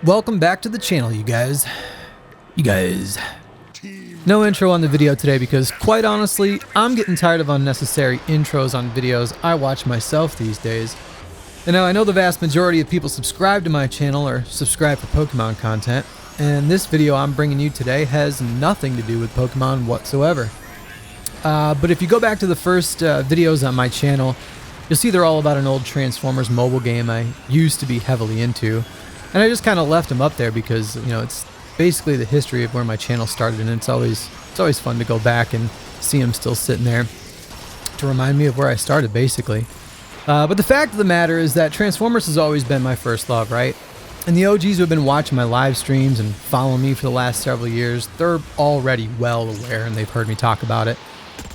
Welcome back to the channel, you guys. No intro on the video today because, quite honestly, I'm getting tired of unnecessary intros on videos I watch myself these days. And now I know the vast majority of people subscribe to my channel or subscribe for Pokemon content, and this video I'm bringing you today has nothing to do with Pokemon whatsoever. But if you go back to the first videos on my channel, you'll see they're all about an old Transformers mobile game I used to be heavily into. And I just kind of left them up there because, you know, it's basically the history of where my channel started, and it's always fun to go back and see them still sitting there to remind me of where I started, basically. But the fact of the matter is that Transformers has always been my first love, right? And the OGs who have been watching my live streams and following me for the last several years, they're already well aware and they've heard me talk about it.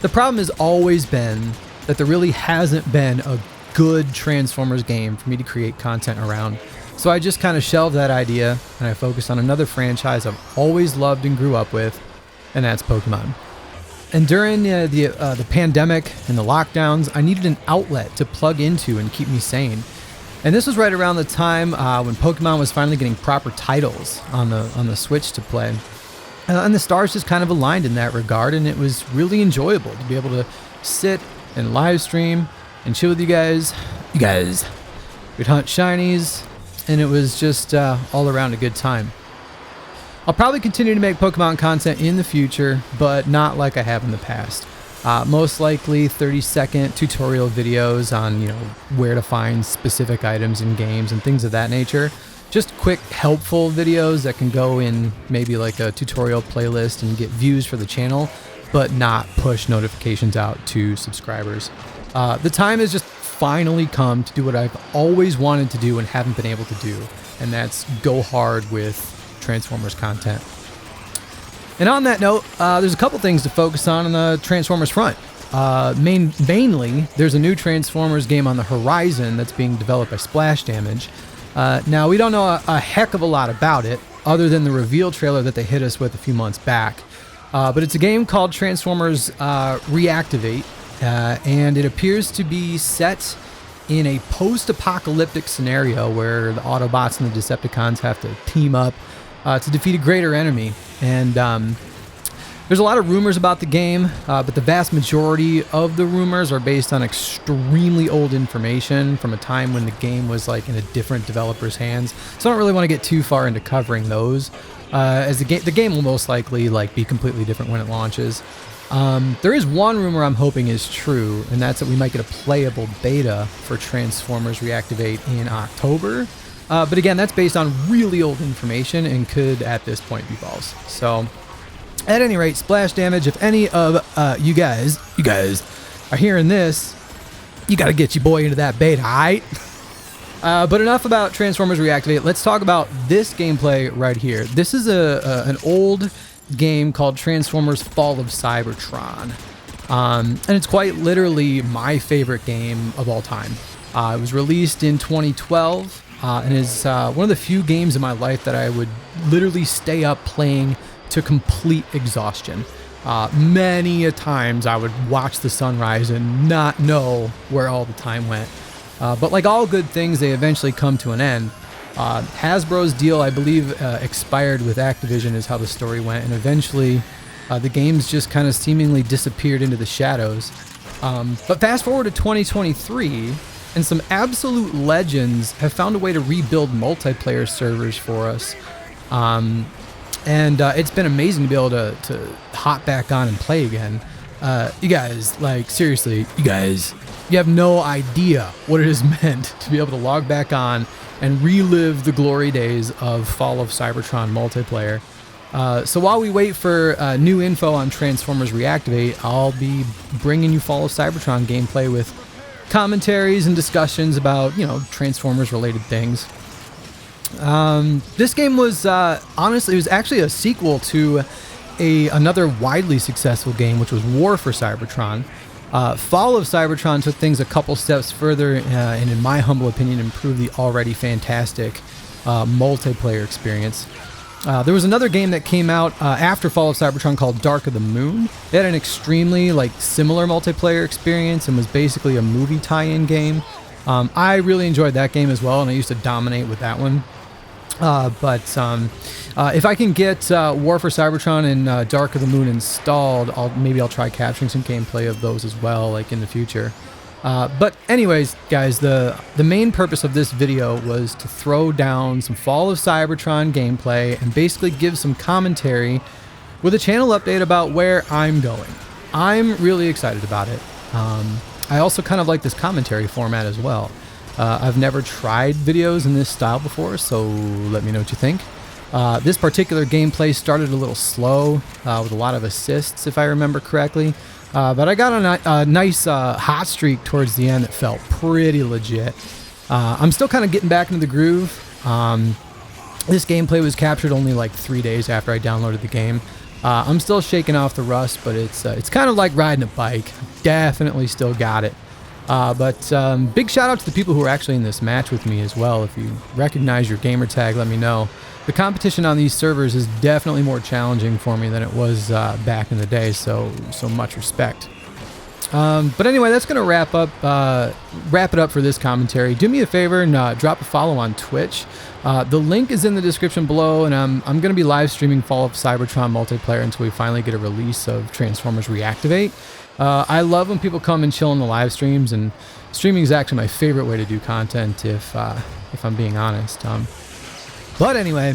The problem has always been that there really hasn't been a good Transformers game for me to create content around. So I just kind of shelved that idea and I focused on another franchise I've always loved and grew up with, and that's Pokemon. And during the pandemic and the lockdowns, I needed an outlet to plug into and keep me sane. And this was right around the time when Pokemon was finally getting proper titles on the Switch to play. And the stars just kind of aligned in that regard, and it was really enjoyable to be able to sit and live stream and chill with you guys. We'd hunt shinies, and it was just all around a good time. I'll probably continue to make Pokemon content in the future, but not like I have in the past. Most likely 30-second tutorial videos on, you know, where to find specific items in games and things of that nature. Just quick, helpful videos that can go in maybe like a tutorial playlist and get views for the channel, but not push notifications out to subscribers. The time has just finally come to do what I've always wanted to do and haven't been able to do, and that's go hard with Transformers content. And on that note, there's a couple things to focus on the Transformers front. Mainly, there's a new Transformers game on the horizon that's being developed by Splash Damage. Now, we don't know a heck of a lot about it, other than the reveal trailer that they hit us with a few months back. But it's a game called Transformers Reactivate, and it appears to be set in a post-apocalyptic scenario where the Autobots and the Decepticons have to team up to defeat a greater enemy. And there's a lot of rumors about the game, but the vast majority of the rumors are based on extremely old information from a time when the game was like in a different developer's hands. So I don't really want to get too far into covering those, as the game will most likely like be completely different when it launches. There is one rumor I'm hoping is true, and that's that we might get a playable beta for Transformers Reactivate in October. But again, that's based on really old information and could at this point be false. So at any rate, Splash Damage, if any of you guys are hearing this, you got to get your boy into that beta, alright? But enough about Transformers Reactivate. Let's talk about this gameplay right here. This is an old game called Transformers Fall of Cybertron. And it's quite literally my favorite game of all time. It was released in 2012 and is one of the few games in my life that I would literally stay up playing to complete exhaustion. Many a times I would watch the sunrise and not know where all the time went. But like all good things, they eventually come to an end. Hasbro's deal, I believe, expired with Activision is how the story went, and eventually the games just kind of seemingly disappeared into the shadows. But fast forward to 2023, and some absolute legends have found a way to rebuild multiplayer servers for us. And it's been amazing to be able to hop back on and play again. You guys, like seriously, you have no idea what it has meant to be able to log back on and relive the glory days of Fall of Cybertron multiplayer. So while we wait for new info on Transformers Reactivate, I'll be bringing you Fall of Cybertron gameplay with commentaries and discussions about, you know, Transformers related things. This game was honestly, it was actually a sequel to another widely successful game, which was War for Cybertron. Fall of Cybertron took things a couple steps further and, in my humble opinion, improved the already fantastic multiplayer experience. There was another game that came out after Fall of Cybertron called Dark of the Moon. It had an extremely similar multiplayer experience and was basically a movie tie-in game. I really enjoyed that game as well, and I used to dominate with that one. If I can get War for Cybertron and Dark of the Moon installed, maybe I'll try capturing some gameplay of those as well, like in the future. But anyways, guys, the main purpose of this video was to throw down some Fall of Cybertron gameplay and basically give some commentary with a channel update about where I'm going. I'm really excited about it. I also kind of like this commentary format as well. I've never tried videos in this style before, so let me know what you think. This particular gameplay started a little slow with a lot of assists, if I remember correctly. But I got on a nice hot streak towards the end that felt pretty legit. I'm still kind of getting back into the groove. This gameplay was captured only like 3 days after I downloaded the game. I'm still shaking off the rust, but it's kind of like riding a bike. Definitely still got it. Big shout out to the people who are actually in this match with me as well. If you recognize your gamer tag, let me know. The competition on these servers is definitely more challenging for me than it was back in the day, so much respect. But anyway, that's going to wrap it up for this commentary. Do me a favor and drop a follow on Twitch. The link is in the description below, and I'm going to be live streaming Fall of Cybertron multiplayer until we finally get a release of Transformers Reactivate. I love when people come and chill in the live streams, and streaming is actually my favorite way to do content if I'm being honest. But anyway,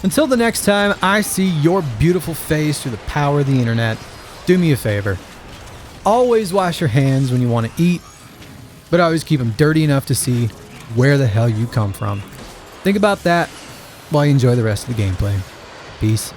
until the next time I see your beautiful face through the power of the internet, do me a favor. Always wash your hands when you want to eat, but always keep them dirty enough to see where the hell you come from. Think about that while you enjoy the rest of the gameplay. Peace.